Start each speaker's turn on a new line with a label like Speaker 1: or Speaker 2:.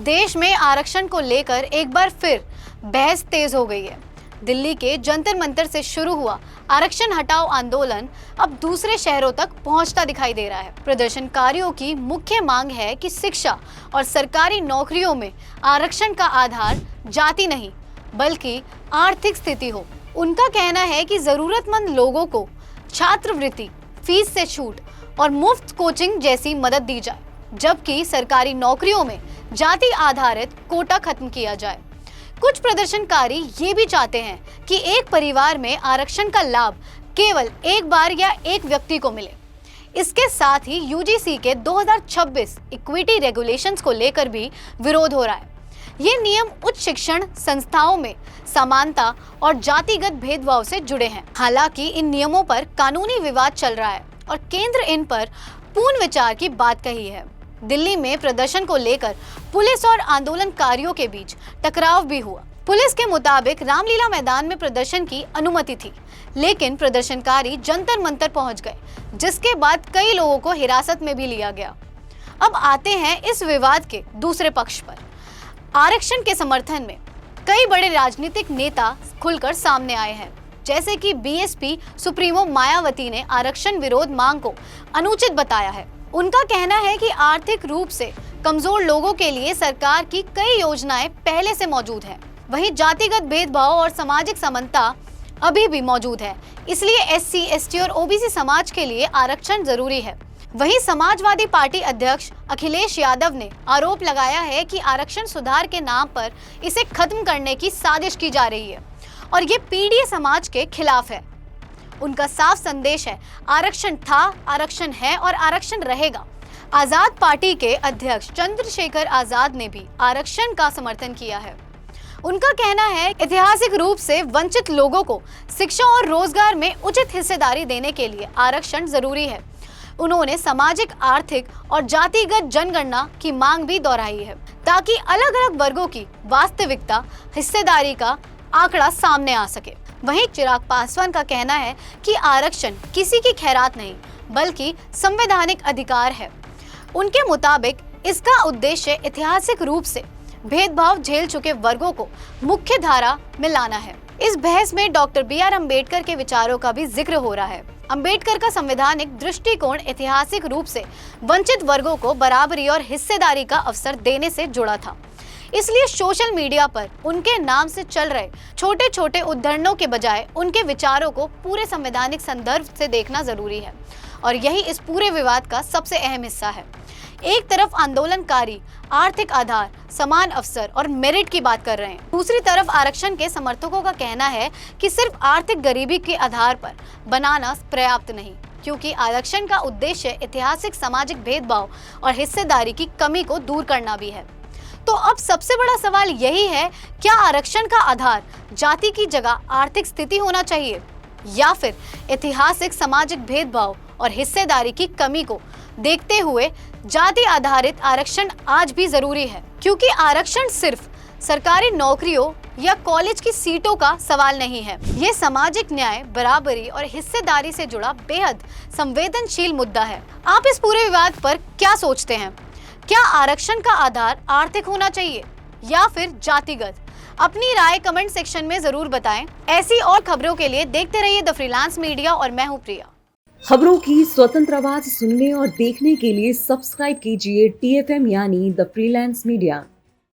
Speaker 1: देश में आरक्षण को लेकर एक बार फिर बहस तेज हो गई है। दिल्ली के जंतर मंतर से शुरू हुआ आरक्षण हटाओ आंदोलन अब दूसरे शहरों तक पहुंचता दिखाई दे रहा है। प्रदर्शनकारियों की मुख्य मांग है कि शिक्षा और सरकारी नौकरियों में आरक्षण का आधार जाति नहीं बल्कि आर्थिक स्थिति हो। उनका कहना है कि जरूरतमंद लोगों को छात्रवृत्ति, फीस से छूट और मुफ्त कोचिंग जैसी मदद दी जाए, जबकि सरकारी नौकरियों में जाति आधारित कोटा खत्म किया जाए। कुछ प्रदर्शनकारी ये भी चाहते हैं कि एक परिवार में आरक्षण का लाभ केवल एक बार या एक व्यक्ति को मिले। इसके साथ ही यूजीसी के 2026 इक्विटी रेगुलेशंस को लेकर भी विरोध हो रहा है। ये नियम उच्च शिक्षण संस्थाओं में समानता और जातिगत भेदभाव से जुड़े हैं। हालांकि इन नियमों पर कानूनी विवाद चल रहा है और केंद्र इन पर पूर्ण विचार की बात कही है। दिल्ली में प्रदर्शन को लेकर पुलिस और आंदोलनकारियों के बीच टकराव भी हुआ। पुलिस के मुताबिक रामलीला मैदान में प्रदर्शन की अनुमति थी, लेकिन प्रदर्शनकारी जंतर मंतर पहुंच गए, जिसके बाद कई लोगों को हिरासत में भी लिया गया। अब आते हैं इस विवाद के दूसरे पक्ष पर। आरक्षण के समर्थन में कई बड़े राजनीतिक नेता खुलकर सामने आए हैं, जैसे कि बीएसपी सुप्रीमो मायावती ने आरक्षण विरोध मांग को अनुचित बताया है। उनका कहना है कि आर्थिक रूप से कमजोर लोगों के लिए सरकार की कई योजनाएं पहले से मौजूद हैं। वहीं जातिगत भेदभाव और सामाजिक समानता अभी भी मौजूद है, इसलिए एससी, एसटी और ओबीसी समाज के लिए आरक्षण जरूरी है। वहीं समाजवादी पार्टी अध्यक्ष अखिलेश यादव ने आरोप लगाया है कि आरक्षण सुधार के नाम पर इसे खत्म करने की साजिश की जा रही है और ये पीड़ित समाज के खिलाफ है। उनका साफ संदेश है, आरक्षण था, आरक्षण है और आरक्षण रहेगा। आजाद पार्टी के अध्यक्ष चंद्रशेखर आजाद ने भी आरक्षण का समर्थन किया है। उनका कहना है, ऐतिहासिक रूप से वंचित लोगों को शिक्षा और रोजगार में उचित हिस्सेदारी देने के लिए आरक्षण जरूरी है। उन्होंने सामाजिक, आर्थिक और जातिगत जनगणना की मांग भी दोहराई है, ताकि अलग अलग वर्गों की वास्तविकता हिस्सेदारी का आंकड़ा सामने आ सके। वहीं चिराग पासवान का कहना है कि आरक्षण किसी की खैरात नहीं बल्कि संवैधानिक अधिकार है। उनके मुताबिक इसका उद्देश्य ऐतिहासिक रूप से भेदभाव झेल चुके वर्गों को मुख्य धारा में लाना है। इस बहस में डॉक्टर BR अम्बेडकर के विचारों का भी जिक्र हो रहा है। अम्बेडकर का संवैधानिक दृष्टिकोण ऐतिहासिक रूप से वंचित वर्गों को बराबरी और हिस्सेदारी का अवसर देने से जुड़ा था। इसलिए सोशल मीडिया पर उनके नाम से चल रहे छोटे छोटे उद्धरणों के बजाय उनके विचारों को पूरे संवैधानिक संदर्भ से देखना जरूरी है और यही इस पूरे विवाद का सबसे अहम हिस्सा है। एक तरफ आंदोलनकारी आर्थिक आधार, समान अवसर और मेरिट की बात कर रहे हैं, दूसरी तरफ आरक्षण के समर्थकों का कहना है कि सिर्फ आर्थिक गरीबी के आधार पर बनाना पर्याप्त नहीं, क्योंकि आरक्षण का उद्देश्य ऐतिहासिक सामाजिक भेदभाव और हिस्सेदारी की कमी को दूर करना भी है। तो अब सबसे बड़ा सवाल यही है, क्या आरक्षण का आधार जाति की जगह आर्थिक स्थिति होना चाहिए या फिर ऐतिहासिक सामाजिक भेदभाव और हिस्सेदारी की कमी को देखते हुए जाति आधारित आरक्षण आज भी जरूरी है? क्योंकि आरक्षण सिर्फ सरकारी नौकरियों या कॉलेज की सीटों का सवाल नहीं है, ये सामाजिक न्याय, बराबरी और हिस्सेदारी से जुड़ा बेहद संवेदनशील मुद्दा है। आप इस पूरे विवाद पर क्या सोचते हैं? क्या आरक्षण का आधार आर्थिक होना चाहिए या फिर जातिगत? अपनी राय कमेंट सेक्शन में जरूर बताएं। ऐसी और खबरों के लिए देखते रहिए द फ्रीलांस मीडिया और मैं हूं प्रिया।
Speaker 2: खबरों की स्वतंत्र आवाज सुनने और देखने के लिए सब्सक्राइब कीजिए TFM यानी द फ्रीलांस मीडिया।